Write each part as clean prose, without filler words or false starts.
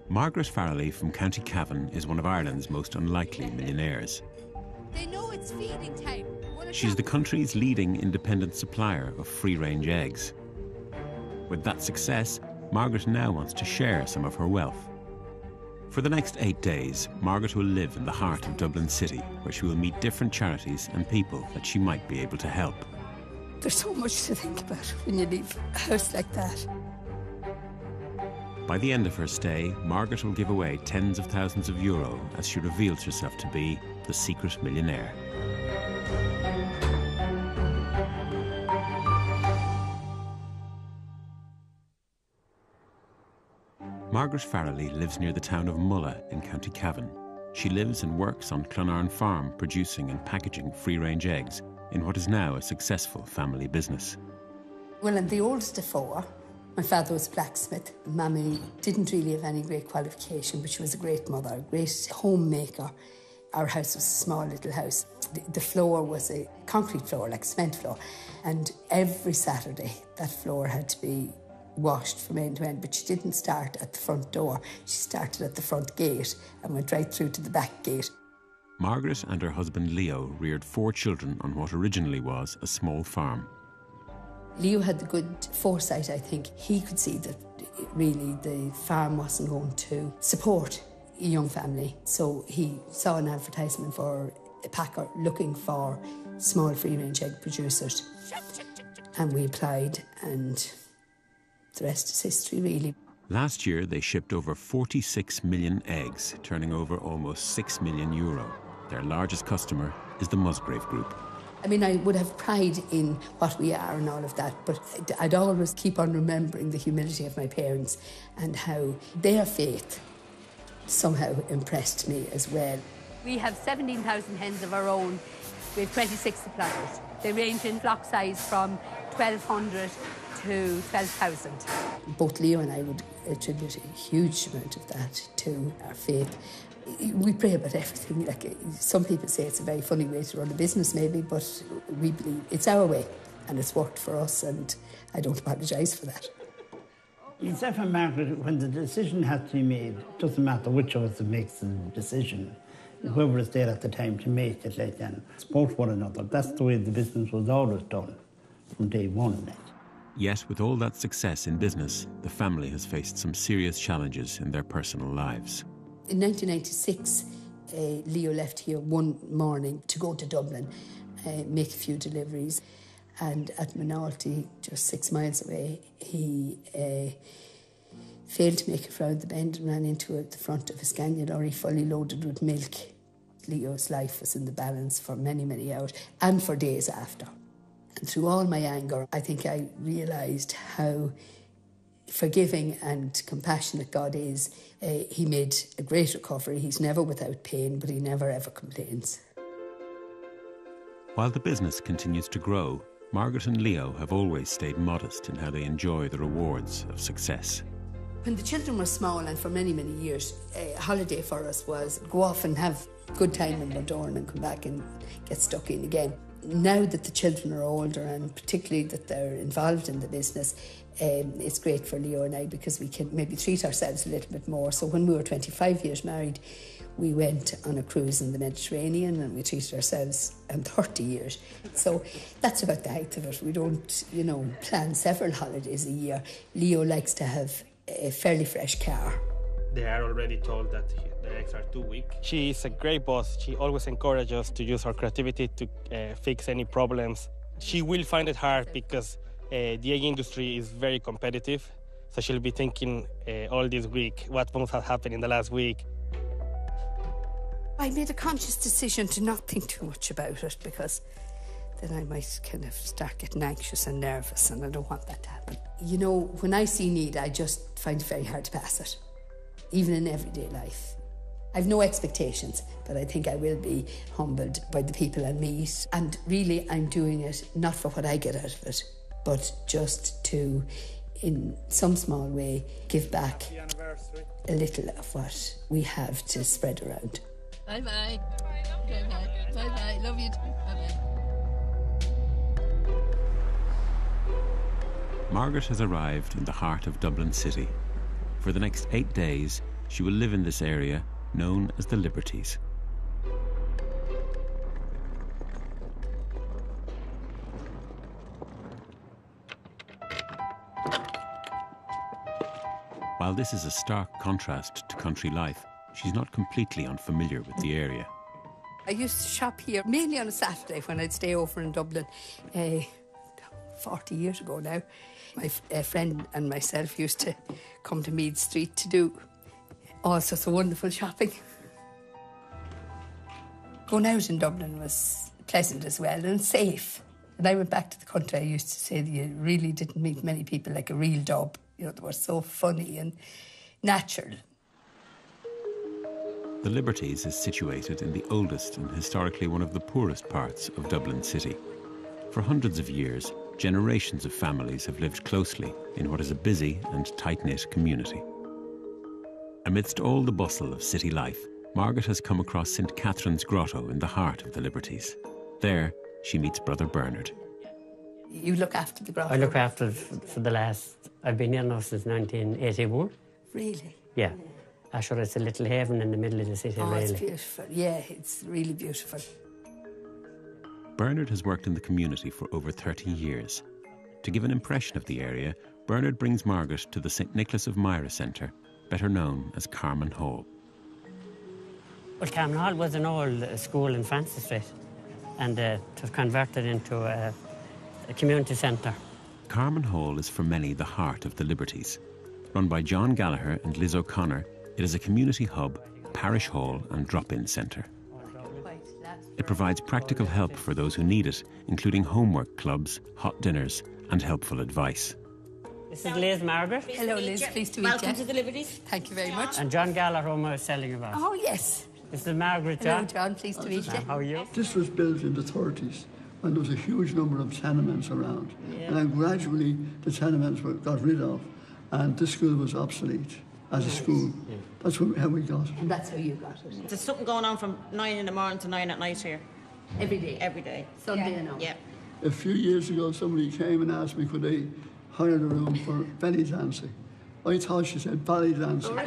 Margaret Farrelly from County Cavan is one of Ireland's most unlikely millionaires. They know it's feeding time. She's the country's leading independent supplier of free-range eggs. With that success, Margaret now wants to share some of her wealth. For the next 8 days, Margaret will live in the heart of Dublin City, where she will meet different charities and people that she might be able to help. There's so much to think about when you leave a house like that. By the end of her stay, Margaret will give away tens of thousands of euro as she reveals herself to be the secret millionaire. Margaret Farrelly lives near the town of Mulla in County Cavan. She lives and works on Clonarn Farm, producing and packaging free-range eggs in what is now a successful family business. Well, I'm the oldest of four. My father was a blacksmith. Mammy didn't really have any great qualification, but she was a great mother, a great homemaker. Our house was a small little house. The floor was a concrete floor, like a cement floor. And every Saturday, that floor had to be washed from end to end, but she didn't start at the front door. She started at the front gate and went right through to the back gate. Margaret and her husband Leo reared 4 children on what originally was a small farm. Leo had the good foresight, I think. He could see that really the farm wasn't going to support a young family. So he saw an advertisement for a packer looking for small free-range egg producers. And we applied, and the rest is history, really. Last year, they shipped over 46 million eggs, turning over almost €6 million. Their largest customer is the Musgrave Group. I mean, I would have pride in what we are and all of that, but I'd always keep on remembering the humility of my parents and how their faith somehow impressed me as well. We have 17,000 hens of our own. We have 26 suppliers. They range in flock size from 1,200 to 12,000. Both Leo and I would attribute a huge amount of that to our faith. We pray about everything. Like, some people say it's a very funny way to run a business, maybe, but we believe it's our way, and it's worked for us, and I don't apologise for that. Except for Margaret, when the decision had to be made, it doesn't matter which of us makes the decision. Whoever is there at the time to make it, like then, support one another. That's the way the business was always done from day one. Yet, with all that success in business, the family has faced some serious challenges in their personal lives. In 1996, Leo left here one morning to go to Dublin, make a few deliveries. And at Minalty, just 6 miles away, he failed to make it round the bend and ran into the front of a Scania lorry fully loaded with milk. Leo's life was in the balance for many, many hours and for days after. And through all my anger, I think I realised how forgiving and compassionate God is. He made a great recovery. He's never without pain, but he never ever complains. While the business continues to grow, Margaret and Leo have always stayed modest in how they enjoy the rewards of success. When the children were small, and for many, many years, a holiday for us was go off and have a good time in Bundoran and come back and get stuck in again. Now that the children are older, and particularly that they're involved in the business, it's great for Leo and I because we can maybe treat ourselves a little bit more. So when we were 25 years married, we went on a cruise in the Mediterranean and we treated ourselves in 30 years. So that's about the height of it. We don't, plan several holidays a year. Leo likes to have a fairly fresh car. They are already told that the eggs are too weak. She is a great boss. She always encourages us to use our creativity to fix any problems. She will find it hard because the egg industry is very competitive. So she'll be thinking all this week, what must have happened in the last week. I made a conscious decision to not think too much about it because then I might kind of start getting anxious and nervous, and I don't want that to happen. When I see need, I just find it very hard to pass it, even in everyday life. I've no expectations, but I think I will be humbled by the people I meet. And really, I'm doing it not for what I get out of it, but just to, in some small way, give back a little of what we have to spread around. Bye-bye. Bye-bye. Bye-bye. Love you too. Bye-bye. Margaret has arrived in the heart of Dublin City. For the next 8 days, she will live in this area known as the Liberties. While this is a stark contrast to country life, she's not completely unfamiliar with the area. I used to shop here mainly on a Saturday when I'd stay over in Dublin 40 years ago now. My friend and myself used to come to Meath Street to do all sorts of wonderful shopping. Going out in Dublin was pleasant as well and safe. When I went back to the country, I used to say that you really didn't meet many people like a real dub. You know, they were so funny and natural. The Liberties is situated in the oldest and historically one of the poorest parts of Dublin City. For hundreds of years, generations of families have lived closely in what is a busy and tight-knit community. Amidst all the bustle of city life, Margaret has come across St. Catherine's Grotto in the heart of the Liberties. There, she meets Brother Bernard. You look after the grotto? I look after it for the last... I've been here now since 1981. Really? Yeah. I'm sure it's a little haven in the middle of the city, really. It's beautiful. Yeah, it's really beautiful. Bernard has worked in the community for over 30 years. To give an impression of the area, Bernard brings Margaret to the St. Nicholas of Myra Centre, better known as Carman Hall. Well, Carman Hall was an old school in Francis Street, and it was converted into a community centre. Carman Hall is for many the heart of the Liberties. Run by John Gallagher and Liz O'Connor, it is a community hub, parish hall and drop-in centre. It provides practical help for those who need it, including homework clubs, hot dinners and helpful advice. This is Liz Margaret. Hello, Liz. Pleased to meet you. Welcome to the Liberties. Thank you very much. And John Gallagher, whom I was telling you about. Oh, yes. This is Margaret, Hello, John. John. Pleased to meet you. How are you? This was built in the 30s, when there was a huge number of tenements around. Yeah. And then gradually the tenements got rid of, and this school was obsolete as a school. Yeah. That's how we got it. And that's how you got it. There's something going on from 9 in the morning to 9 at night here. Every day? Every day. Sunday and all? Yeah. A few years ago, somebody came and asked me could they hire the room for belly dancing. I thought she said belly dancing. I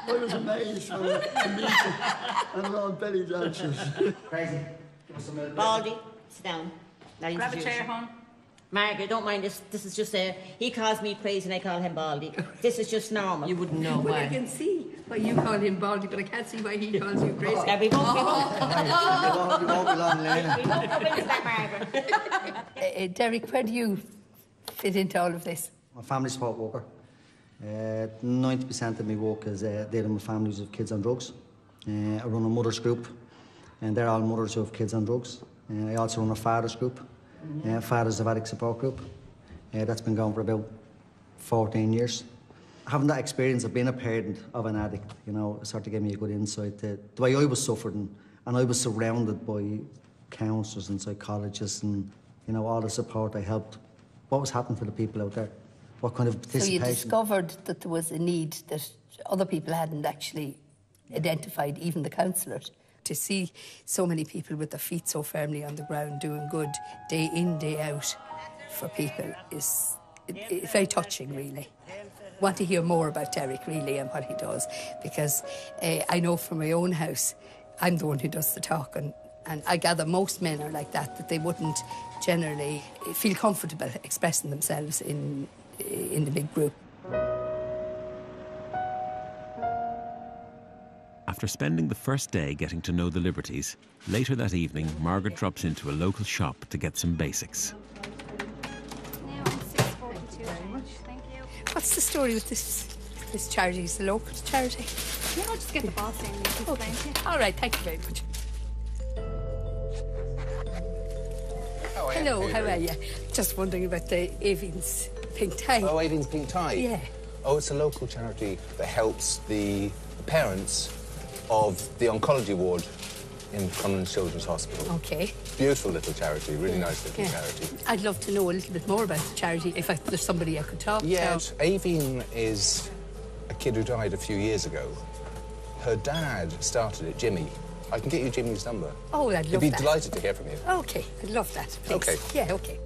was amazed when I meet them, and they're all belly dancers. Crazy. Baldy, sit down. Grab a chair, hon. Margaret, don't mind this. This is just he calls me crazy and I call him Baldy. This is just normal. You wouldn't know Well, why. I can see why you call him Baldy, but I can't see why he calls you crazy. Yeah, we won't. We won't be long, Lena. We won't come into that, Margaret. Derek, where do you fit into all of this? I'm a family support worker. 90% of my work is dealing with families of kids on drugs. I run a mothers group, and they're all mothers who have kids on drugs. I also run a fathers group, Fathers of Addict Support Group. That's been going for about 14 years. Having that experience of being a parent of an addict, you know, sort of gave me a good insight to the way I was suffering, and I was surrounded by counsellors and psychologists and, you know, all the support I helped. What was happening for the people out there? What kind of participation? So you discovered that there was a need that other people hadn't actually identified, even the counsellors. To see so many people with their feet so firmly on the ground doing good day in, day out for people is it's very touching, really. Want to hear more about Derek, really, and what he does, because I know from my own house, I'm the one who does the talking, and I gather most men are like that they wouldn't generally feel comfortable expressing themselves in the big group. After spending the first day getting to know the Liberties, later that evening, Margaret drops into a local shop to get some basics. What's the story with this charity? Is the local charity? Yeah, I'll just get the boss in and explain to you. All right, thank you very much. Hello, how are you? Just wondering about the Avion's pink tie. Oh, Avion's pink tie? Yeah. Oh, it's a local charity that helps the parents of the oncology ward in Conlon Children's Hospital. Okay. Beautiful little charity, really nice little charity. I'd love to know a little bit more about the charity, if there's somebody I could talk to. Yeah, Avian is a kid who died a few years ago. Her dad started it, Jimmy. I can get you Jimmy's number. Oh, I'd love that. He'd be delighted to hear from you. Okay, I'd love that, please. Okay. Yeah, okay.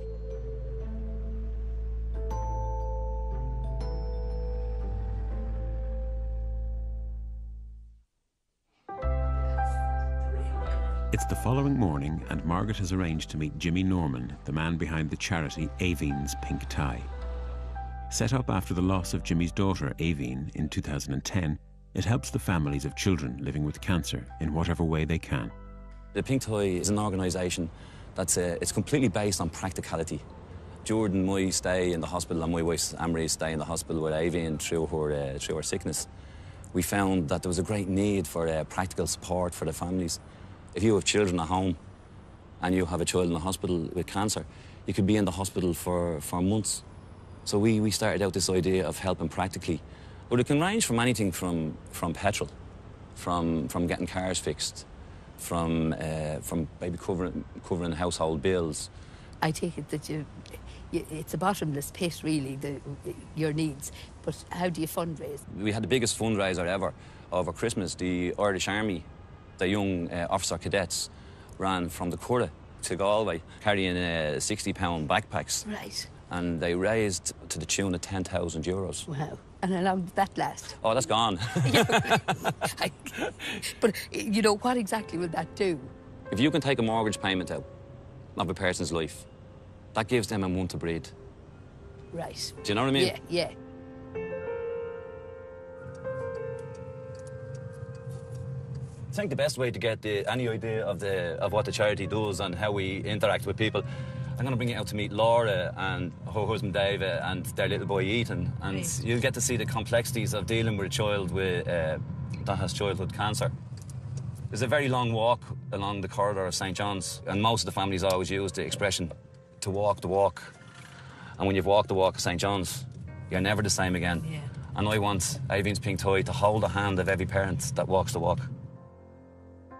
It's the following morning and Margaret has arranged to meet Jimmy Norman, the man behind the charity Aveen's Pink Tie. Set up after the loss of Jimmy's daughter, Aveen, in 2010, it helps the families of children living with cancer in whatever way they can. The Pink Tie is an organisation that's it's completely based on practicality. During my stay in the hospital and my wife Anne-Marie's stay in the hospital with Aveen through her sickness, we found that there was a great need for practical support for the families. If you have children at home and you have a child in the hospital with cancer, you could be in the hospital for months. So we started out this idea of helping practically. But it can range from anything from petrol, from getting cars fixed, from maybe covering household bills. I take it that it's a bottomless pit, really, your needs. But how do you fundraise? We had the biggest fundraiser ever over Christmas. The Irish Army, the young officer cadets, ran from the Curragh to Galway carrying 60-pound backpacks. Right. And they raised to the tune of €10,000. Wow. And how long did that last? Oh, that's gone. But, you know, what exactly will that do? If you can take a mortgage payment out of a person's life, that gives them a month to breathe. Right. Do you know what I mean? Yeah. I think the best way to get any idea of what the charity does and how we interact with people, I'm going to bring you out to meet Laura and her husband David and their little boy Ethan, and right. You'll get to see the complexities of dealing with a child that has childhood cancer. There's a very long walk along the corridor of St. John's, and most of the families always use the expression to walk the walk. And when you've walked the walk of St. John's, you're never the same again. Yeah. And I want Aveen's Pink Tie to hold the hand of every parent that walks the walk.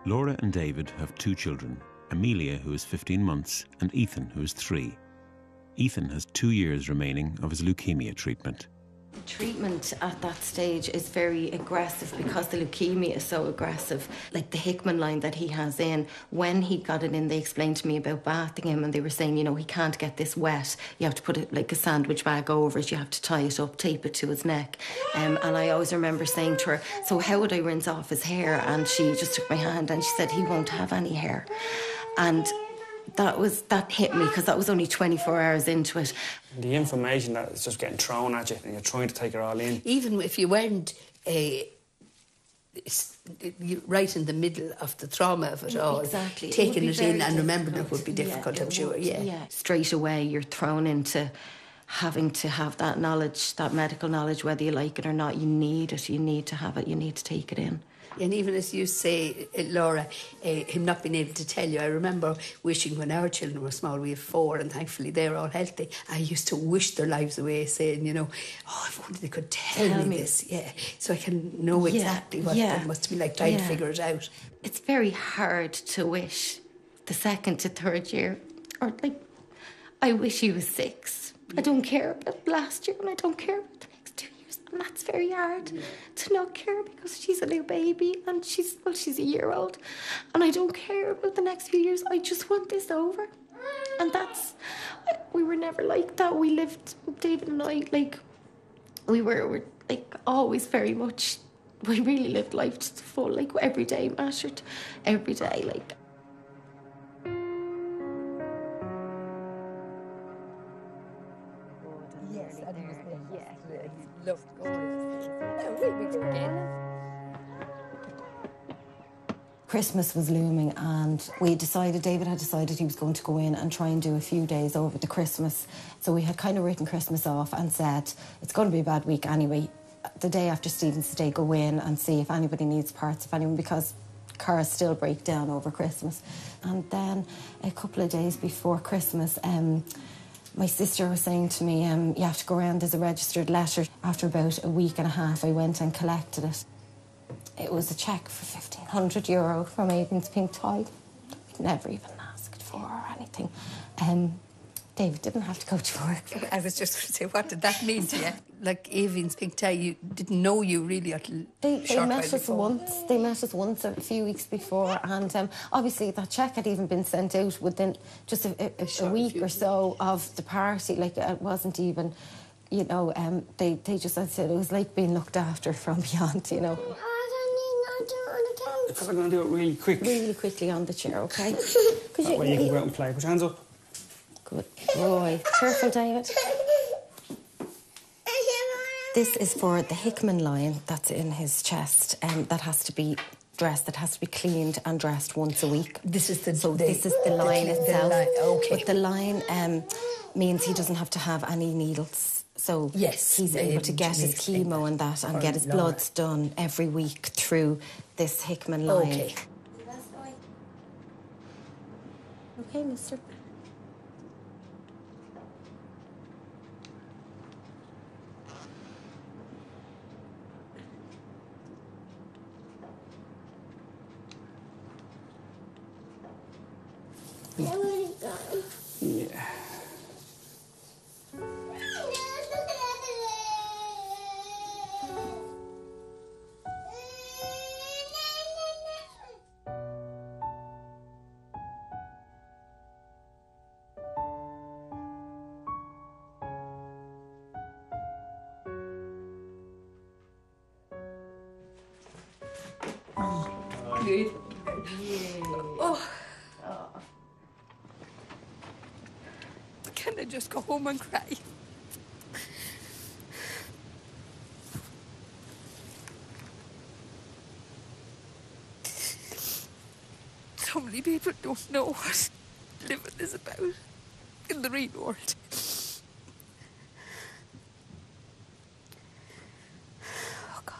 Laura and David have 2 children, Amelia, who is 15 months, and Ethan, who is 3. Ethan has 2 years remaining of his leukemia treatment. Treatment at that stage is very aggressive because the leukemia is so aggressive. Like the Hickman line that he has in, when he got it in, they explained to me about bathing him, and they were saying, you know, he can't get this wet. You have to put it like a sandwich bag over it. You have to tie it up, tape it to his neck. And I always remember saying to her, so how would I rinse off his hair? And she just took my hand and she said, he won't have any hair. And that hit me because that was only 24 hours into it. The information that is just getting thrown at you and you're trying to take it all in. Even if you weren't right in the middle of the trauma of it all, exactly. Taking it in and remembering it would be difficult, I'm sure. Yeah. Straight away you're thrown into having to have that knowledge, that medical knowledge, whether you like it or not. You need it, you need to have it, you need to take it in. And even as you say, Laura, him not being able to tell you, I remember wishing when our children were small, we have 4 and thankfully they're all healthy, I used to wish their lives away saying, you know, oh, if only they could tell me this, so I can know exactly what it must be like trying to figure it out. It's very hard to wish the 2nd to 3rd year, or like, I wish he was 6. I don't care about last year and I don't care about the next 2 years. And that's very hard to not care because she's a new baby and she's a year-old. And I don't care about the next few years. I just want this over. And we were never like that. We lived, David and I, like, we were like always very much, we really lived life to the full, like every day mattered, every day, like. Christmas was looming and David had decided he was going to go in and try and do a few days over the Christmas. So we had kind of written Christmas off and said, it's going to be a bad week anyway. The day after Stephen's Day, go in and see if anybody needs parts, because cars still break down over Christmas. And then a couple of days before Christmas, my sister was saying to me, you have to go around, there's a registered letter. After about a week and a half, I went and collected it. It was a cheque for €1,500 from Aveen's Pink Tie. We'd never even asked for or anything. David didn't have to go to work. I was just going to say, what did that mean to you? Like Aveen's Pink Tie, you didn't know you really until They met us once. They met us once a few weeks before, and obviously that cheque had even been sent out within just a week or so of the party. Like it wasn't even, you know, I said it was like being looked after from beyond, you know. Because I'm going to do it really quick. Really quickly on the chair, OK? That way you can go out and play. Put your hands up. Good boy. Careful, David. This is for the Hickman line that's in his chest, and that has to be dressed, that has to be cleaned and dressed once a week. This is the line itself. OK. But the line means he doesn't have to have any needles. So yes, he's able to get his chemo and that, and get his bloods done every week through this Hickman line. OK. OK, mister. Yeah. Good. Oh. Can I just go home and cry? So many people don't know what living is about in the real world. Oh, God.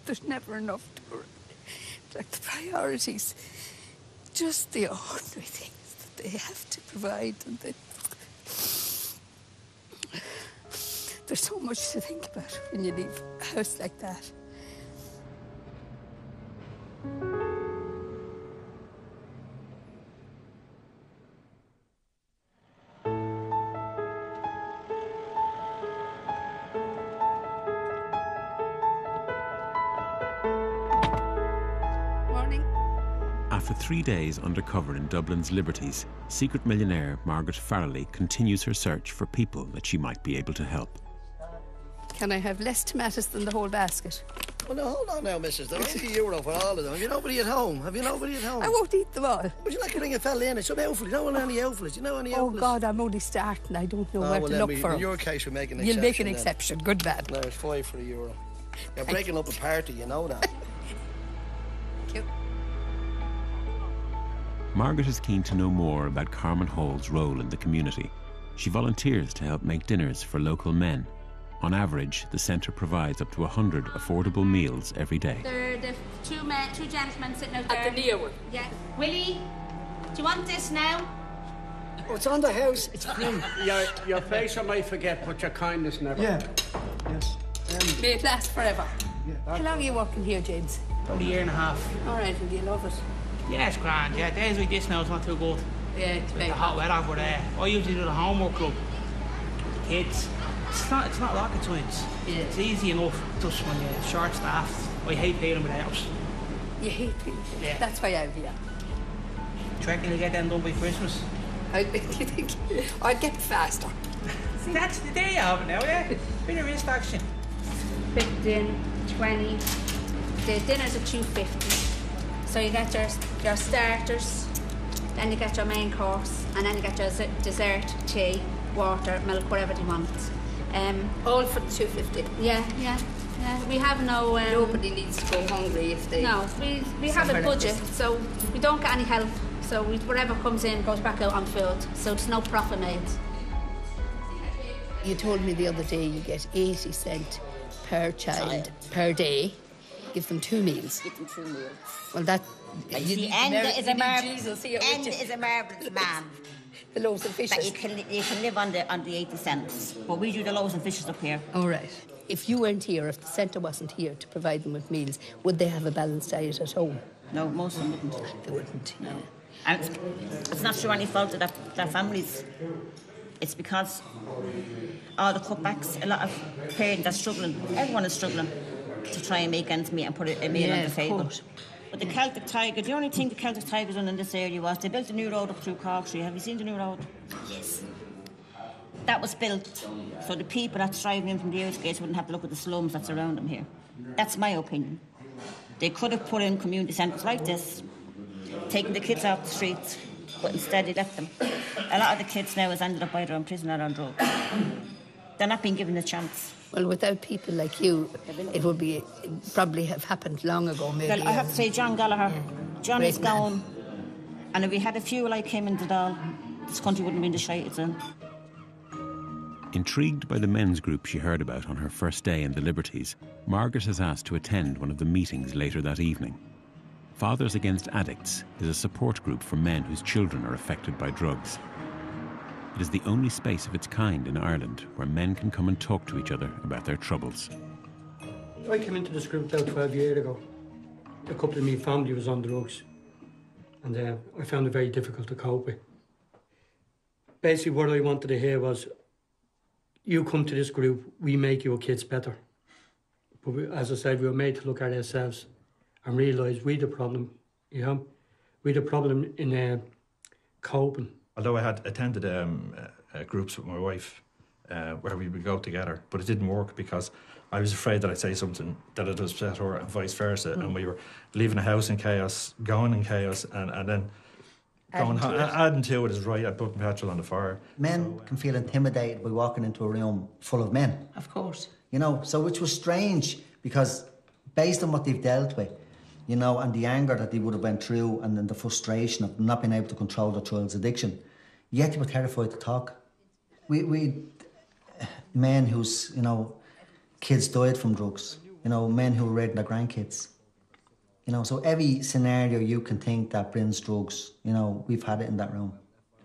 There's never enough to go around. Like the priorities, just the ordinary things that they have to provide, and there's so much to think about when you leave a house like that. After 3 days undercover in Dublin's Liberties, secret millionaire Margaret Farrelly continues her search for people that she might be able to help. Can I have less tomatoes than the whole basket? Well, now, hold on now, missus. They're €80 for all of them. Have you nobody at home? I won't eat them all. Would you like to bring a fella in? It's some outfit. You don't want any outfits. You know any outfits? Oh, God, I'm only starting. I don't know where to look for them. In your case, we'll make an exception. You'll make an exception. Good man. No, it's €5 for €1. You're breaking up a party, you know that. Thank you. Margaret is keen to know more about Carmen Hall's role in the community. She volunteers to help make dinners for local men. On average, the centre provides up to 100 affordable meals every day. There are the two gentlemen sitting out there. At the near one? Yeah. Willie, do you want this now? Oh, it's on the house. It's free. Your face I might forget, but your kindness never. Yeah. Yes. May it last forever. Yeah. How long are you working here, James? About a year and a half. All right, and do you love it? Yeah, it's grand. Yeah, days like this now it's not too good. Yeah, it's the hot weather, but I usually do the homework club with the kids. It's not rocket science. Yeah. It's easy enough, just when you're short-staffed. I hate dealing with the house. You hate people? Yeah. That's why I'm here. Do you reckon you'll get them done by Christmas? I think I'd get faster. See, that's the day you have it now, yeah? Bit of wrist action. 15, 20. The dinners are $2.50. So you get your starters, then you get your main course, and then you get your dessert, tea, water, milk, whatever you want. All for $2.50. Yeah. We have no. Nobody needs to go hungry if they. No, we have a budget, so we don't get any help. So whatever comes in goes back out on food. So there's no profit made. You told me the other day you get 80 cents per child per day. Give them 2 meals. Give them 2 meals. Well, that. The end is a marvelous man. The loaves and fishes. That you can live on the 80 cents. But we do the loaves and fishes up here. All right. If you weren't here, if the centre wasn't here to provide them with meals, would they have a balanced diet at home? No, most of them wouldn't. They wouldn't, no. And it's not through any fault of their families. It's because all the cutbacks, a lot of parents are struggling. Everyone is struggling to try and make ends meet and put a meal on the table. But the Celtic Tiger, the only thing the Celtic Tigers done in this area was they built a new road up through Cork Street. Have you seen the new road? Yes. That was built so the people that's driving in from the outskirts wouldn't have to look at the slums that's around them here. That's my opinion. They could have put in community centres like this, taking the kids off the streets, but instead they left them. A lot of the kids now has ended up either in prison or on drugs. They're not being given a chance. Well, without people like you, it would be probably have happened long ago, maybe. Well, I have to say, John Gallagher, John is gone. And if we had a few like him in the Dáil, this country wouldn't be in the shite it's in. Intrigued by the men's group she heard about on her first day in the Liberties, Margaret has asked to attend one of the meetings later that evening. Fathers Against Addicts is a support group for men whose children are affected by drugs. It is the only space of its kind in Ireland where men can come and talk to each other about their troubles. I came into this group about 12 years ago. A couple of my family was on drugs, and I found it very difficult to cope with. Basically, what I wanted to hear was, you come to this group, we make your kids better. But we, as I said, we were made to look at ourselves and realise we're the problem, you know? We're the problem in coping. Although I had attended groups with my wife where we would go together, but it didn't work because I was afraid that I'd say something that would upset her and vice versa. And we were leaving the house in chaos, going in chaos, and then adding to it is right, I put petrol on the fire. Men can feel intimidated by walking into a room full of men. Of course. You know, so which was strange because based on what they've dealt with, you know, and the anger that they would have went through and then the frustration of not being able to control their child's addiction, yet they were terrified to talk. We men whose, you know, kids died from drugs, you know, men who were raiding their grandkids. You know, so every scenario you can think that brings drugs, you know, we've had it in that room.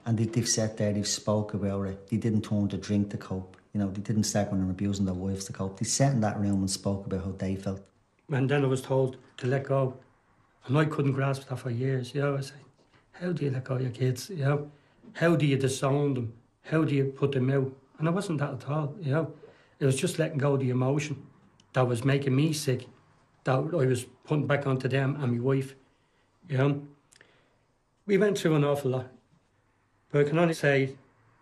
And they've sat there, they've spoke about it. They didn't turn to drink to cope. You know, they didn't start going and abusing their wives to cope. They sat in that room and spoke about how they felt. And then I was told to let go. And I couldn't grasp that for years, you know. I was saying, how do you let go of your kids, you know? How do you disown them? How do you put them out? And it wasn't that at all, you know. It was just letting go of the emotion that was making me sick, that I was putting back onto them and my wife, you know. We went through an awful lot. But I can only say,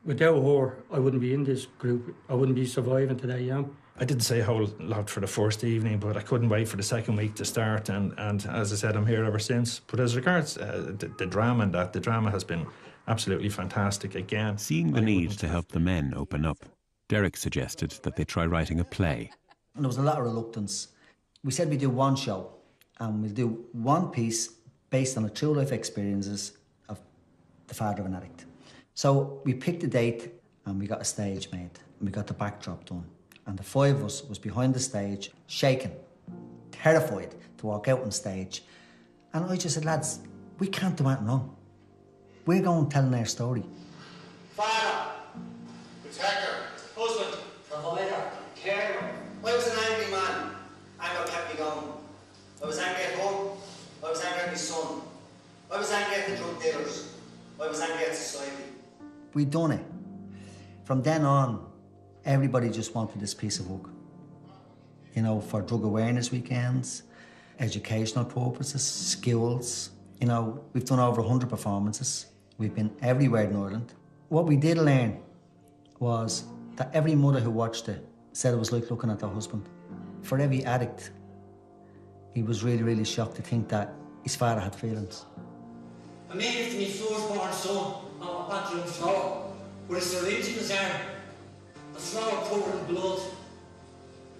without her, I wouldn't be in this group. I wouldn't be surviving today, you know. I didn't say a whole lot for the first evening, but I couldn't wait for the second week to start. And as I said, I'm here ever since. But as regards the drama and that, the drama has been absolutely fantastic again. Seeing the need to help the men open up, Derek suggested that they try writing a play. And there was a lot of reluctance. We said we'd do one show and we'll do one piece based on the true life experiences of the father of an addict. So we picked a date and we got a stage made and we got the backdrop done. And the five of us was behind the stage, shaking, terrified to walk out on stage. And I just said, lads, we can't do anything wrong. We're going telling our story. Father, protector, husband, provider, carer. I was an angry man. Anger kept me going. I was angry at home. I was angry at my son. I was angry at the drug dealers. I was angry at society. We'd done it. From then on, everybody just wanted this piece of work. You know, for drug awareness weekends, educational purposes, schools. You know, we've done over 100 performances. We've been everywhere in Ireland. What we did learn was that every mother who watched it said it was like looking at their husband. For every addict, he was really, really shocked to think that his father had feelings. I made it to my firstborn son on a bathroom floor with a syringe in his arm. The floor covered in blood.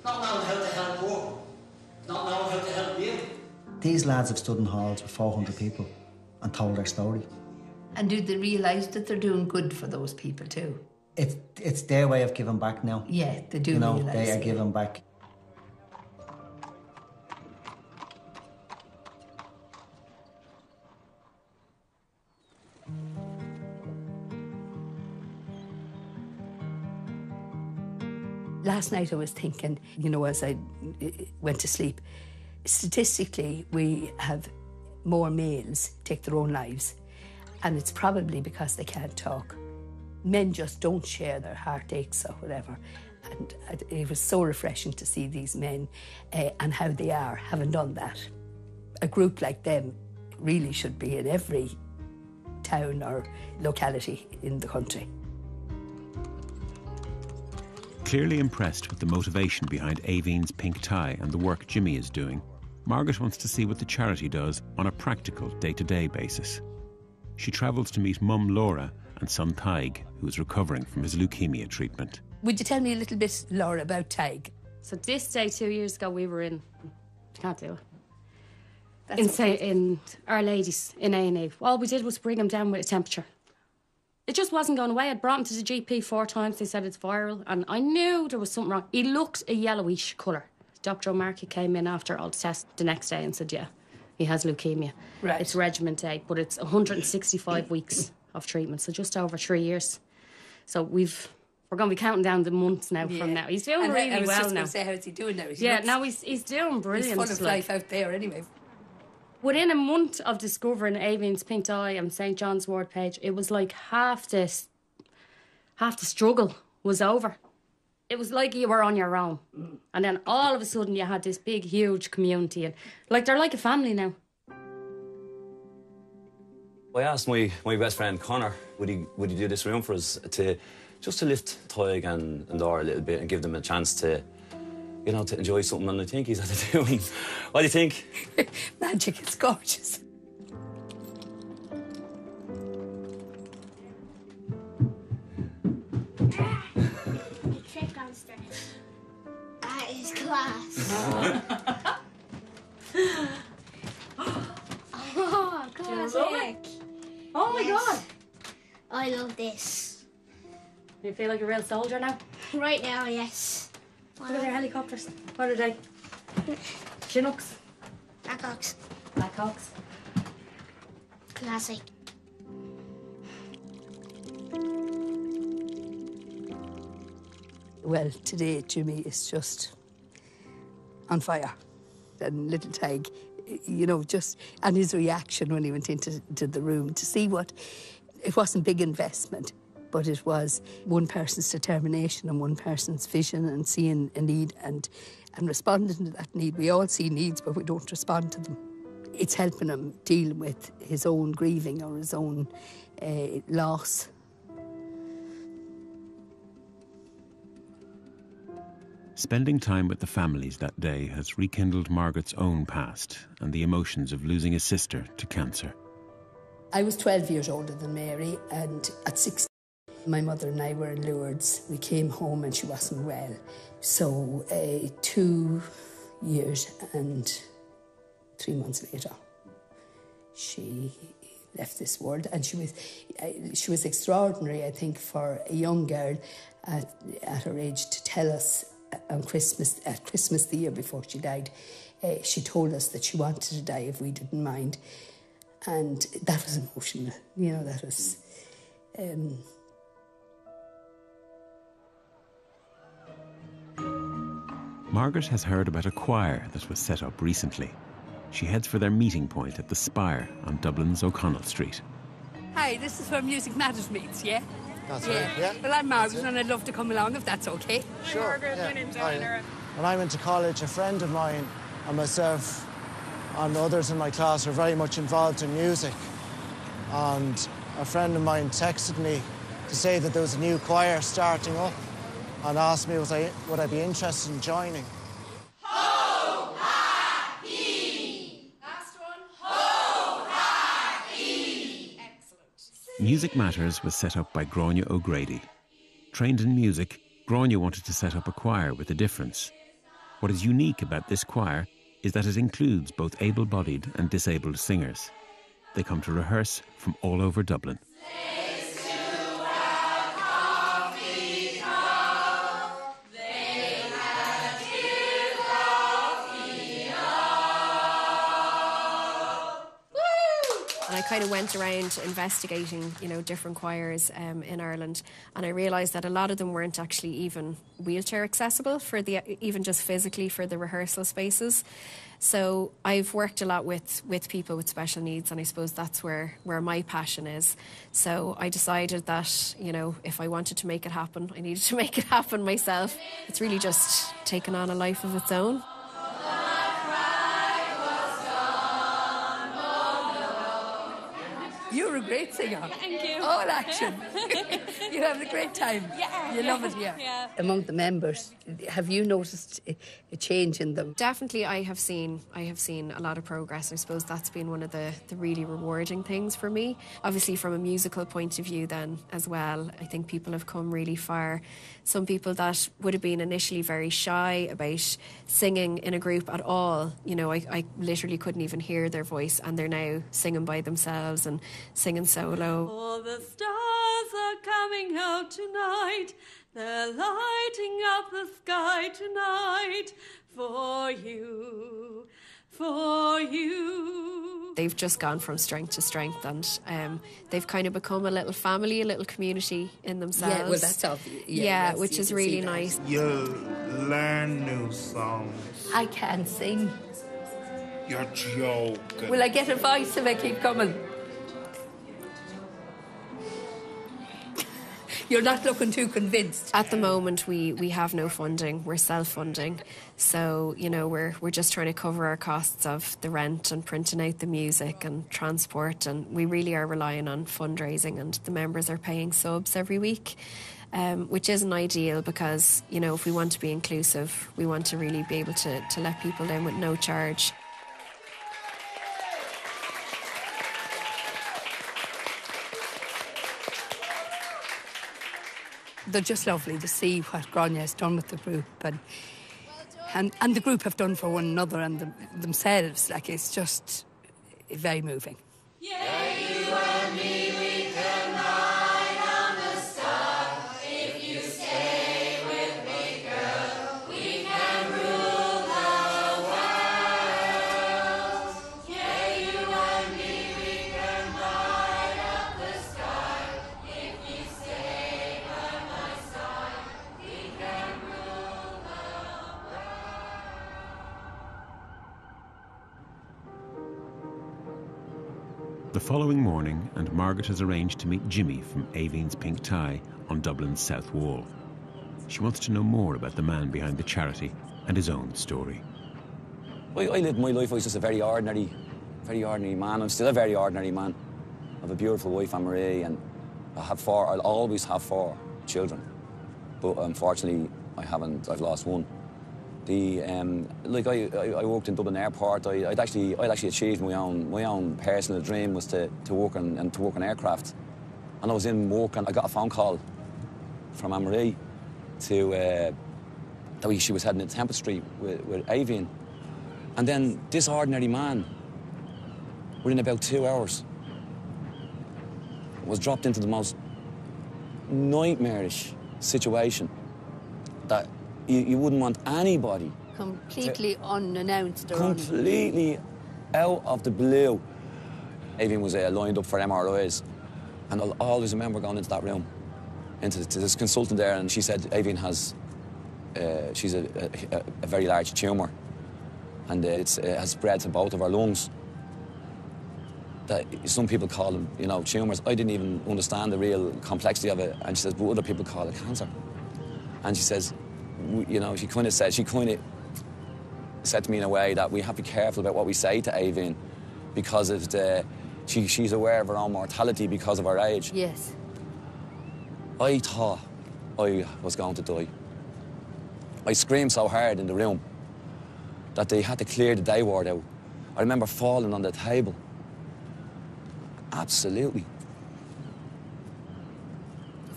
Not knowing how to help her. Not knowing how to help you. These lads have stood in halls with 400 people and told their story. And do they realise that they're doing good for those people too? It's their way of giving back now. Yeah, they do realise. They are giving back. Last night I was thinking, you know, as I went to sleep, statistically we have more males take their own lives, and it's probably because they can't talk. Men just don't share their heartaches or whatever, and it was so refreshing to see these men and how they are, having done that. A group like them really should be in every town or locality in the country. Clearly impressed with the motivation behind Aveen's pink tie and the work Jimmy is doing, Margaret wants to see what the charity does on a practical, day-to-day basis. She travels to meet mum Laura and son Tig, who is recovering from his leukemia treatment. Would you tell me a little bit, Laura, about Tig? So this day 2 years ago, we were in... I can't do it. In Our Ladies, in A&E. All we did was bring him down with a temperature. It just wasn't going away. I'd brought him to the GP 4 times. They said it's viral, and I knew there was something wrong. He looked a yellowish colour. Dr. O'Markey came in after all the tests the next day and said, yeah, he has leukemia. Right. It's Regiment A, but it's 165 weeks of treatment, so just over 3 years. So we're going to be counting down the months now from now. He's doing really well now. I was just going to say, how's he doing now? He's doing brilliant. He's full of life out there anyway. Within a month of discovering Avian's pink eye and St. John's wort page, it was like half the struggle was over. It was like you were on your own. And then all of a sudden you had this big, huge community. And they're like a family now. I asked my best friend Connor, would he do this room for us to lift Tig and Laura a little bit and give them a chance to, to enjoy something. And I think he's had to do it. What do you think? Magic, it's gorgeous. Trip downstairs. That is class. Oh, classic. Oh my God. I love this. Do you feel like a real soldier now? Right now, yes. Look at their helicopters. What are they? Chinooks? Blackhawks. Blackhawks. Classic. Well, today Jimmy is just on fire. And little Tig, and his reaction when he went into the room to see it wasn't big investment, but it was one person's determination and one person's vision and seeing a need and responding to that need. We all see needs, but we don't respond to them. It's helping him deal with his own grieving or his own loss. Spending time with the families that day has rekindled Margaret's own past and the emotions of losing a sister to cancer. I was 12 years older than Mary, and at 16, my mother and I were in Lourdes. We came home and she wasn't well. So 2 years and 3 months later, she left this world. And she was extraordinary, I think, for a young girl at her age to tell us at Christmas the year before she died. She told us that she wanted to die if we didn't mind. And that was emotional, that was... Margaret has heard about a choir that was set up recently. She heads for their meeting point at the Spire on Dublin's O'Connell Street. Hi, this is where Music Matters meets, yeah? That's right, yeah. Well, I'm Margaret and I'd love to come along if that's okay. Sure. Hi, Margaret. My name's Eleanor. When I went to college, a friend of mine and myself and others in my class were very much involved in music. And a friend of mine texted me to say that there was a new choir starting up and asked me would I be interested in joining. Ho, ha, he. Last one. Ho, ha, he. Excellent. Music Matters was set up by Gráinne O'Grady. Trained in music, Gráinne wanted to set up a choir with a difference. What is unique about this choir is that it includes both able-bodied and disabled singers. They come to rehearse from all over Dublin. And I kind of went around investigating, different choirs in Ireland, and I realised that a lot of them weren't actually even wheelchair accessible even just physically for the rehearsal spaces. So I've worked a lot with people with special needs, and I suppose that's where my passion is. So I decided that, if I wanted to make it happen, I needed to make it happen myself. It's really just taken on a life of its own. You're you're a great singer. Thank you. All action. You have a great time. Yeah. You love it here. Yeah. Among the members, have you noticed a change in them? Definitely, I have seen a lot of progress. I suppose that's been one of the really rewarding things for me. Obviously, from a musical point of view then as well, I think people have come really far. Some people that would have been initially very shy about singing in a group at all, you know, I literally couldn't even hear their voice, and they're now singing by themselves and singing solo. All the stars are coming out tonight. They're lighting up the sky tonight for you, for you. They've just gone from strength to strength, and they've kind of become a little family, a little community in themselves. Yeah, well, that's obvious. Yeah, which is really nice. You'll learn new songs. I can't sing. You're joking. Will I get a voice if I keep coming? You're not looking too convinced. At the moment, we have no funding. We're self-funding. So, you know, we're just trying to cover our costs of the rent and printing out the music and transport. And we really are relying on fundraising, and the members are paying subs every week, which isn't ideal because, you know, if we want to be inclusive, we want to really be able to let people in with no charge. They're just lovely to see what Grania has done with the group, and the group have done for one another and themselves. Like, it's just very moving. Yeah, you and me, we can ride on the star. If you stay with me, girl, we can rule the world. Yeah, you and me, we can ride up the sky. If you stay by my side, we can rule the world. The following morning, and Margaret has arranged to meet Jimmy from Aveen's Pink Tie on Dublin's South Wall. She wants to know more about the man behind the charity and his own story. I lived my life. I was just a very ordinary man. I'm still a very ordinary man. I have a beautiful wife, Anne-Marie, and I'll always have 4 children. But unfortunately, I've lost one. I worked in Dublin Airport. I'd actually achieved my own personal dream was to work on aircraft. And I was in work, and I got a phone call from Anne-Marie that she was heading to Tempest Street with Aveen. And then this ordinary man, within about 2 hours, was dropped into the most nightmarish situation that you wouldn't want anybody. Completely unannounced. Completely out of the blue. Aveen was lined up for MRIs, and I'll always remember going into that room, to this consultant there, and she said Aveen has, she's a very large tumour, and it has spread to both of her lungs. That some people call them, you know, tumours. I didn't even understand the real complexity of it, and she says, but other people call it cancer. And she says, you know, she kind of said to me in a way that we have to be careful about what we say to Aveen because of she's aware of her own mortality because of her age. Yes. I thought I was going to die. I screamed so hard in the room that they had to clear the day ward out. I remember falling on the table. Absolutely.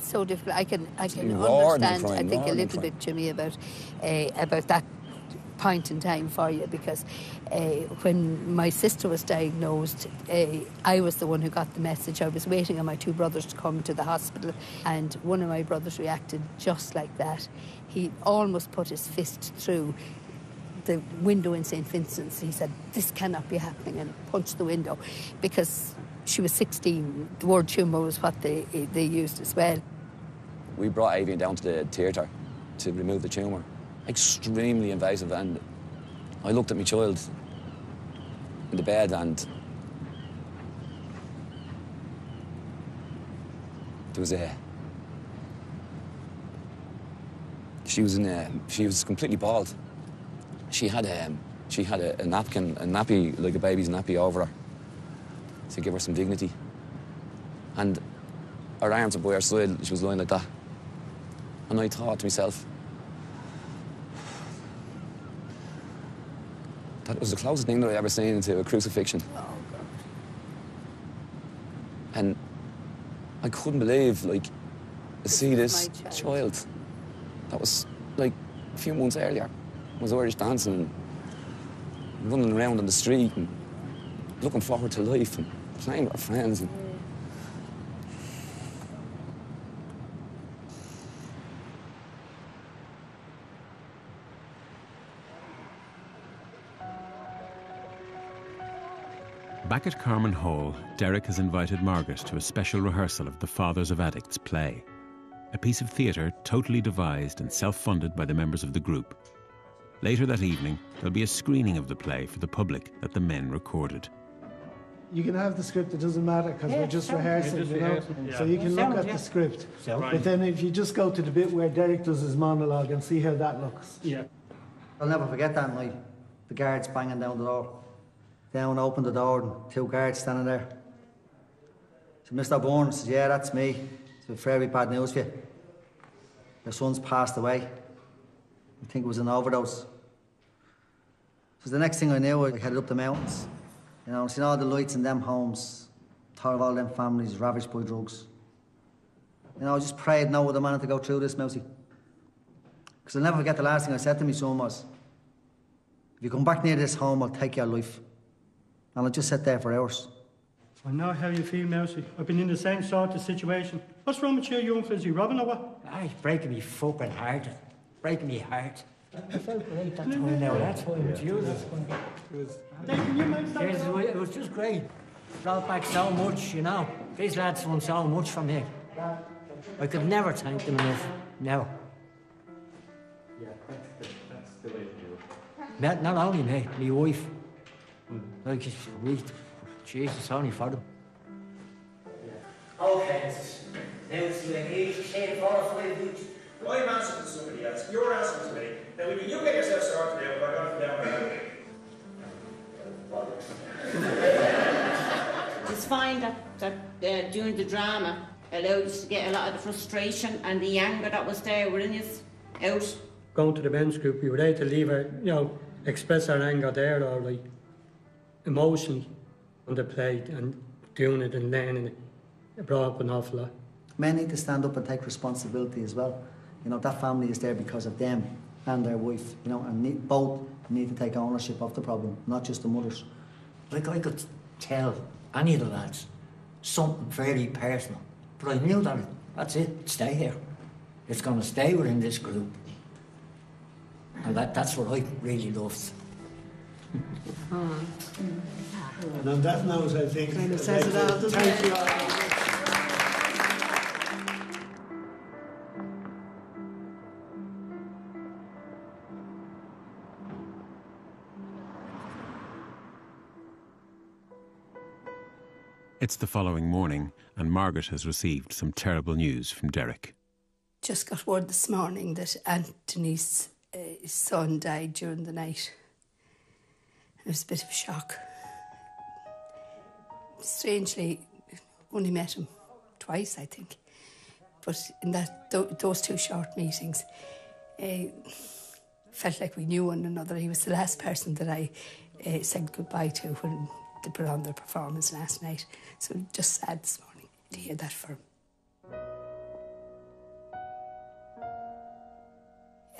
So difficult. I can Roaring understand. crying, I think a roaring little crying. bit, Jimmy, about that point in time for you, because when my sister was diagnosed, I was the one who got the message. I was waiting on my 2 brothers to come to the hospital, and one of my brothers reacted just like that. He almost put his fist through the window in St. Vincent's. He said, "This cannot be happening," and punched the window, because she was 16. The word tumour was what they used as well. We brought Aveen down to the theatre to remove the tumour. Extremely invasive, and I looked at my child in the bed, and there was she was completely bald. She had a nappy, like a baby's nappy over her to give her some dignity. And her arms were by her side, she was lying like that. And I thought to myself, that was the closest thing that I ever seen to a crucifixion. Oh, God. And I couldn't believe, like, to see this child that was, like, a few months earlier, was Irish dancing and running around on the street and looking forward to life and playing with her friends. And back at Carman Hall, Derek has invited Margaret to a special rehearsal of the Fathers of Addicts play, a piece of theatre totally devised and self-funded by the members of the group. Later that evening, there'll be a screening of the play for the public that the men recorded. You can have the script, it doesn't matter, because we're just rehearsing, you know? So you can look at the script. But then if you just go to the bit where Derek does his monologue and see how that looks. Yeah. I'll never forget that night. The guards banging down the door. Down, opened the door, and 2 guards standing there. So Mr. Bourne says, yeah, that's me. It's very bad news for you. Your son's passed away. I think it was an overdose. So the next thing I knew, I headed up the mountains. You know, seen all the lights in them homes, thought of all them families ravaged by drugs. You know, I just prayed no other man to go through this, Mousy. Because I'll never forget the last thing I said to my son was, if you come back near this home, I'll take your life. And I just sat there for hours. I know how you feel, Mousy. I've been in the same sort of situation. What's wrong with you, young fellas? You robbing or what? It's breaking me fucking heart. Breaking me heart. I felt great that time now. That's why I'm Jesus. It was just great. Brought back so much, you know. These lads won so much from here. I could never thank them enough. Never. Yeah, that's the way to do it. Not only me, my wife. Like, Jesus, only for them. Okay, now it's you engage 10, 4 or 5 weeks. I'm answering to somebody else. You're answering to me. Now, will you get yourself sorted out, but I got it down. It's fine that doing the drama allowed us to get a lot of the frustration and the anger that was there within us out. Going to the men's group, we were able to leave her, you know, express our anger there, or like emotionally on the plate, and doing it and learning it. It brought up an awful lot. Men need to stand up and take responsibility as well. You know, that family is there because of them and their wife, you know, and both need to take ownership of the problem, not just the mothers. Like, I could tell any of the lads something very personal, but I knew that that's it, stay here. It's going to stay within this group. And that's what I really loved. And on that note, I think... Kind of says it all, doesn't thank it? you all. It's the following morning, and Margaret has received some terrible news from Derek. Just got word this morning that Anthony's son died during the night. It was a bit of a shock. Strangely, only met him twice, I think. But in those 2 short meetings, felt like we knew one another. He was the last person that I said goodbye to when they put on their performance last night. So just sad this morning to hear that from him.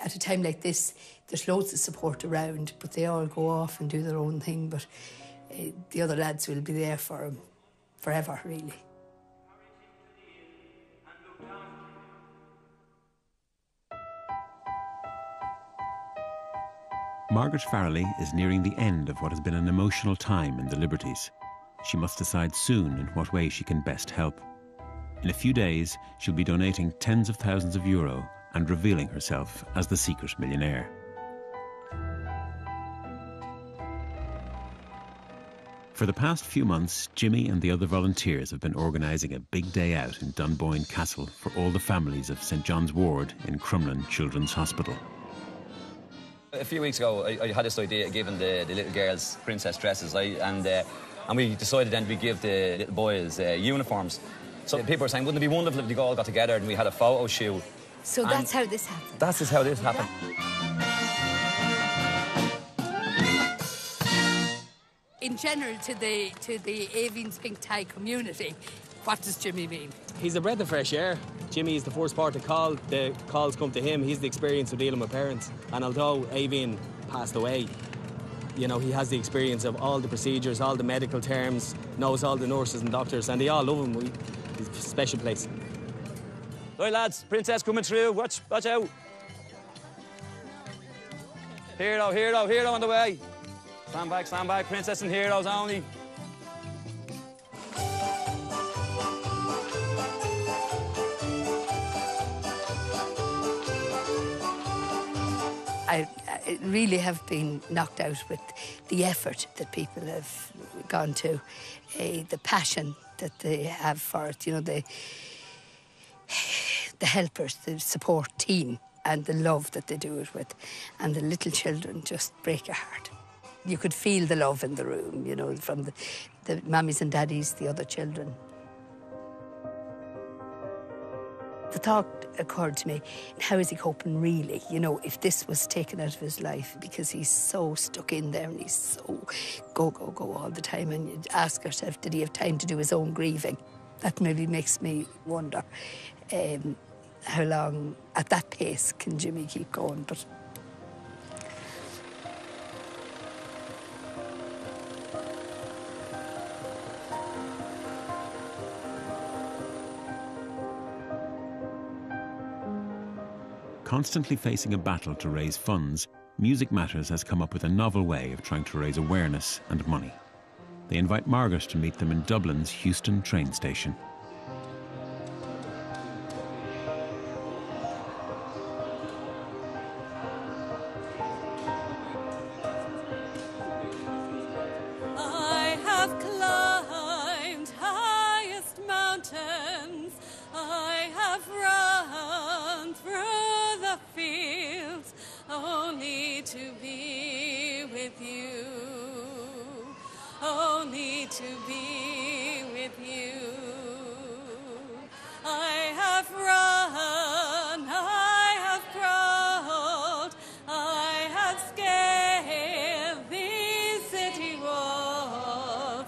At a time like this, there's loads of support around, but they all go off and do their own thing. But the other lads will be there for him forever, really. Margaret Farrelly is nearing the end of what has been an emotional time in the Liberties. She must decide soon in what way she can best help. In a few days, she'll be donating tens of thousands of euro and revealing herself as the secret millionaire. For the past few months, Jimmy and the other volunteers have been organising a big day out in Dunboyne Castle for all the families of St John's Ward in Crumlin Children's Hospital. A few weeks ago, I had this idea of giving the little girls princess dresses, and we decided then we give the little boys uniforms. So people are saying, wouldn't it be wonderful if they all got together and we had a photo shoot? So that's how this happened. That's just how this happened. In general, to the Avon's pink tie community, what does Jimmy mean? He's a breath of fresh air. Jimmy is the first part to call. The calls come to him. He's the experience of dealing with parents. And although Avon passed away, you know, he has the experience of all the procedures, all the medical terms, knows all the nurses and doctors, and they all love him. He's a special place. Right, lads, Princess coming through. Watch out. Hero on the way. Stand back. Princess and heroes only. I really have been knocked out with the effort that people have gone to, the passion that they have for it, you know, the helpers, the support team, and the love that they do it with. And the little children just break your heart. You could feel the love in the room, you know, from the mummies and daddies, the other children. The thought occurred to me, how is he coping really? You know, if this was taken out of his life, because he's so stuck in there and he's so go all the time, and you'd ask yourself, did he have time to do his own grieving? That maybe makes me wonder how long, at that pace, can Jimmy keep going? But Constantly facing a battle to raise funds, Music Matters has come up with a novel way of trying to raise awareness and money. They invite Margaret to meet them in Dublin's Euston train station. I have climbed highest mountains. I have run through the fields only to be with you. Only to be with you. I have run, I have crawled, I have scaled these city walls,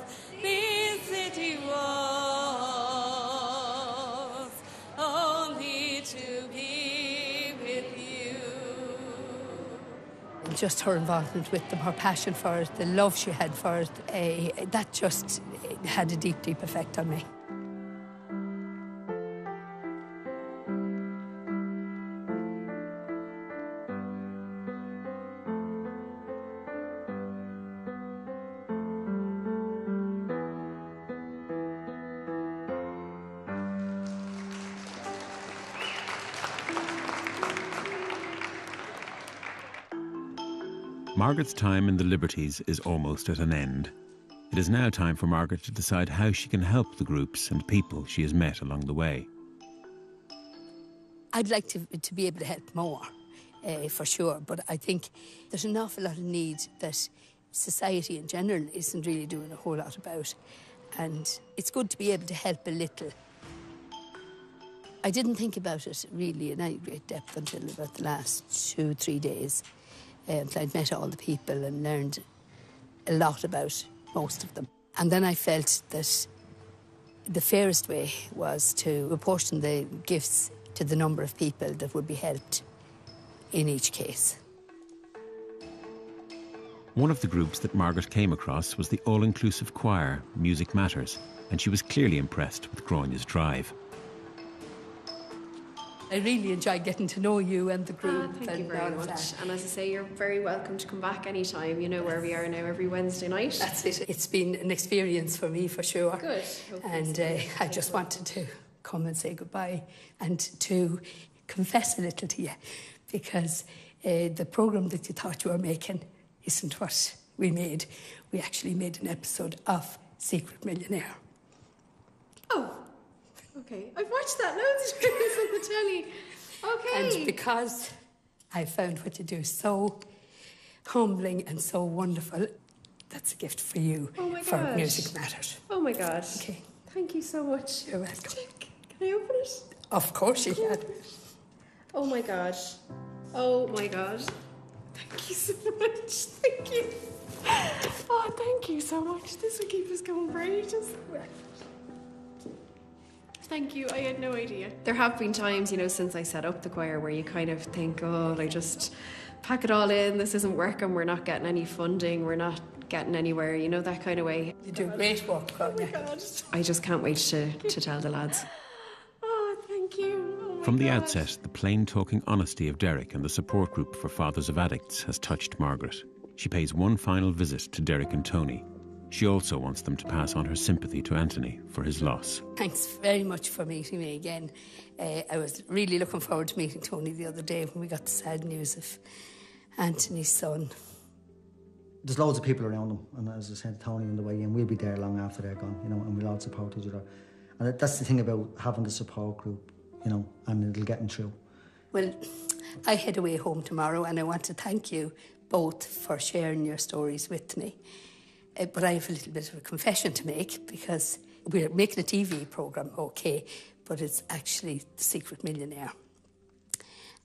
only to be with you. just her involvement with them, her passion for it, the love she had for it, that just had a deep, deep effect on me. Margaret's time in the Liberties is almost at an end. It is now time for Margaret to decide how she can help the groups and people she has met along the way. I'd like to be able to help more, for sure, but I think there's an awful lot of need that society in general isn't really doing a whole lot about, and it's good to be able to help a little. I didn't think about it really in any great depth until about the last 2-3 days. I'd met all the people and learned a lot about most of them. And then I felt that the fairest way was to apportion the gifts to the number of people that would be helped in each case. One of the groups that Margaret came across was the all-inclusive choir, Music Matters, and she was clearly impressed with Gráinne's drive. I really enjoyed getting to know you and the group. Thank you very much. And as I say, you're very welcome to come back anytime. You know where we are now every Wednesday night. That's it. It's been an experience for me, for sure. Good. And I just wanted to come and say goodbye and to confess a little to you, because the programme that you thought you were making isn't what we made. We actually made an episode of Secret Millionaire. Oh. Okay, I've watched that loads of times on the telly. Okay. And because I found what you do so humbling and so wonderful, that's a gift for you. Oh my for gosh. Music Matters. Oh my gosh. Okay. Thank you so much. You're welcome. Can I open it? Of course you can. Oh my God. Oh my God. Thank you so much. Thank you. Oh, thank you so much. This will keep us going for ages. Thank you. I had no idea. There have been times, you know, since I set up the choir where you kind of think, oh, I just pack it all in. This isn't working. We're not getting any funding. We're not getting anywhere, you know, that kind of way. You do great work. Oh my God. I just can't wait to tell the lads. Oh, thank you. Oh my From the God. outset, the plain-talking honesty of Derek and the support group for Fathers of Addicts has touched Margaret. She pays one final visit to Derek and Tony. She also wants them to pass on her sympathy to Anthony for his loss. Thanks very much for meeting me again. I was really looking forward to meeting Tony the other day when we got the sad news of Anthony's son. There's loads of people around them, and as I said to Tony on the way in, we'll be there long after they're gone, you know, and we'll all support each other. And that's the thing about having the support group, you know, and it'll get them through. Well, I head away home tomorrow, and I want to thank you both for sharing your stories with me. But I have a little bit of a confession to make, because we're making a TV programme, okay, but it's actually The Secret Millionaire.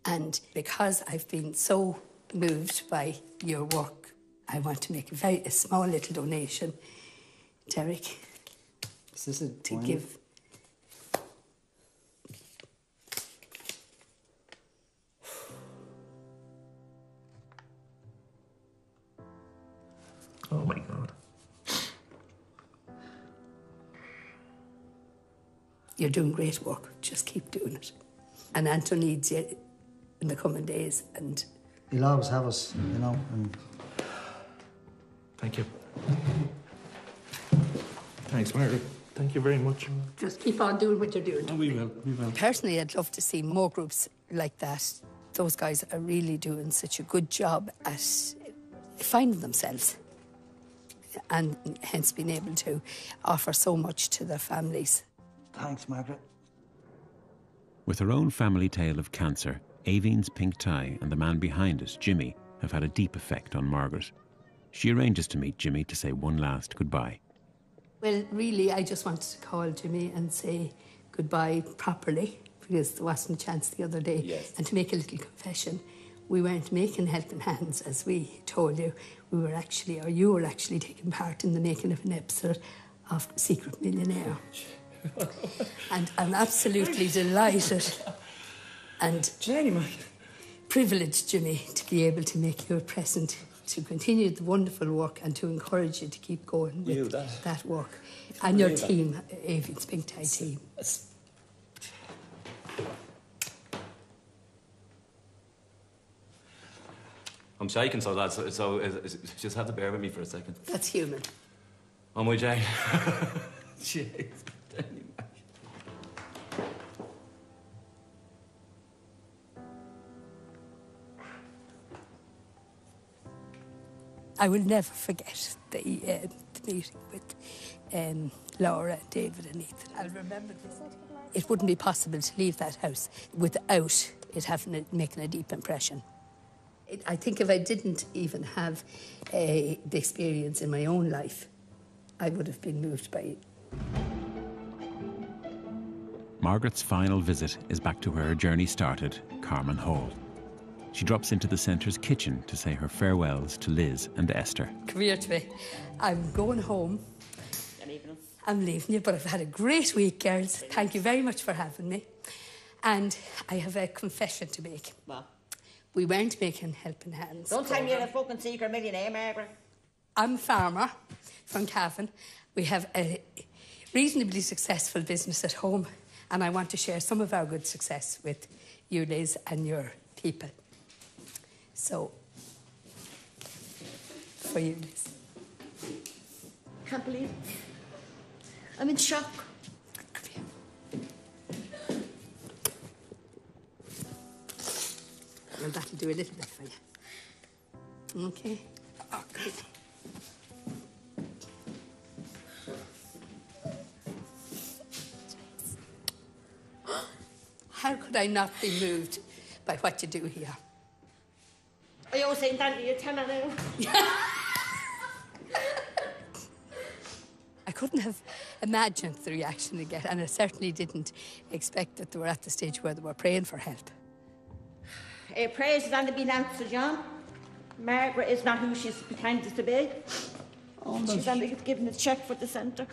And because I've been so moved by your work, I want to make a small little donation, Derek, to give. Oh my God. You're doing great work. Just keep doing it. And Anton needs you in the coming days. And He'll always have us, you know. And thank you. Thanks, Margaret. Thank you very much. just keep on doing what you're doing. Oh, we will. We will. Personally, I'd love to see more groups like that. Those guys are really doing such a good job at finding themselves and hence being able to offer so much to their families. Thanks, Margaret. With her own family tale of cancer, Avine's pink tie and the man behind it, Jimmy, have had a deep effect on Margaret. She arranges to meet Jimmy to say one last goodbye. Well, really, I just wanted to call Jimmy and say goodbye properly, because there wasn't a chance the other day. Yes. And to make a little confession, we weren't making Helping Hands, as we told you. We were actually, or you were actually taking part in the making of an episode of Secret Millionaire. And I'm absolutely delighted and privileged, Jimmy, to be able to make you a present, to continue the wonderful work and to encourage you to keep going with that work. And your team, Avian's Pink Tie team. I'm shaking, so lads, so just have to bear with me for a second. That's human. Oh my Jane. Jeez. I will never forget the meeting with Laura and David and Ethan. I'll remember this. It wouldn't be possible to leave that house without it making a deep impression. I think if I didn't even have the experience in my own life, I would have been moved by it. Margaret's final visit is back to where her journey started, Carman Hall. She drops into the centre's kitchen to say her farewells to Liz and Esther. Come here to me. I'm going home. I'm leaving you, but I've had a great week, girls. Thank you very much for having me. And I have a confession to make. What? We weren't making Helping Hands. Don't tell me you're a fucking secret millionaire, Margaret. I'm a farmer from Cavan. We have a reasonably successful business at home, and I want to share some of our good success with you, Liz, and your people. So, for you, Liz. Can't believe it. I'm in shock. Well, that'll do a little bit for you. Okay? Oh, good. How could I not be moved by what you do here? Are you all saying that you're 10 now? I couldn't have imagined the reaction they'd get, and I certainly didn't expect that they were at the stage where they were praying for help. Prayers has only been answered, John. Margaret is not who she's pretended to be. Oh, She's only given a cheque for the centre.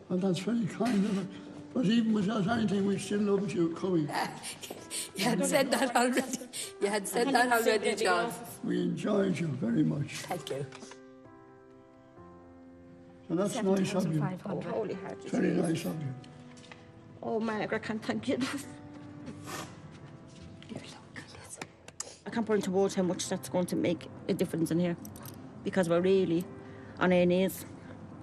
Well, that's very kind of her. But even without anything, we still loved you coming. You had said that already. You had said that already, John. We enjoyed you very much. Thank you. So that's nice of you. Oh, holy heart. Very nice of you. Oh, Margaret, I can't thank you enough. I can't put into words how much that's going to make a difference in here. Because we're really on our knees.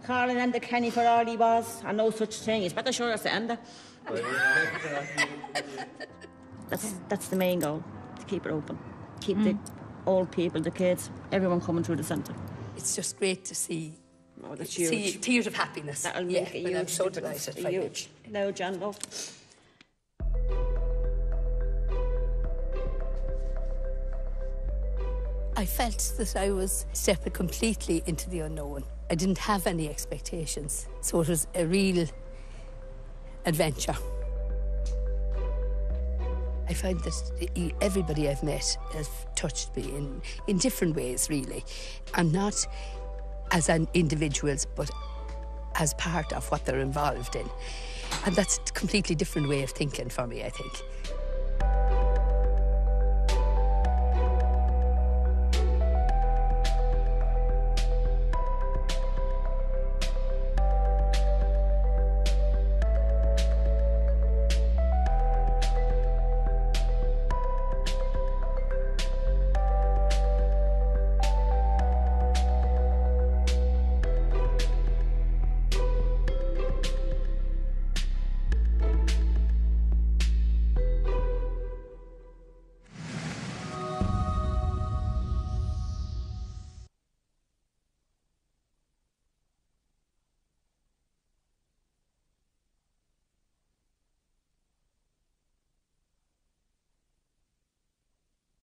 Calling Enda Kenny for all he was, and no such thing. He's better show us the Enda. That's the main goal, to keep it open. Keep the old people, the kids, everyone coming through the centre. It's just great to see, that's see huge. tears of happiness. That'll make it huge. I'm so delighted. Huge. No, John, love. I felt that I was stepping completely into the unknown. I didn't have any expectations, so it was a real adventure. I find that everybody I've met has touched me in different ways, really, and not as individuals, but as part of what they're involved in. And that's a completely different way of thinking for me, I think.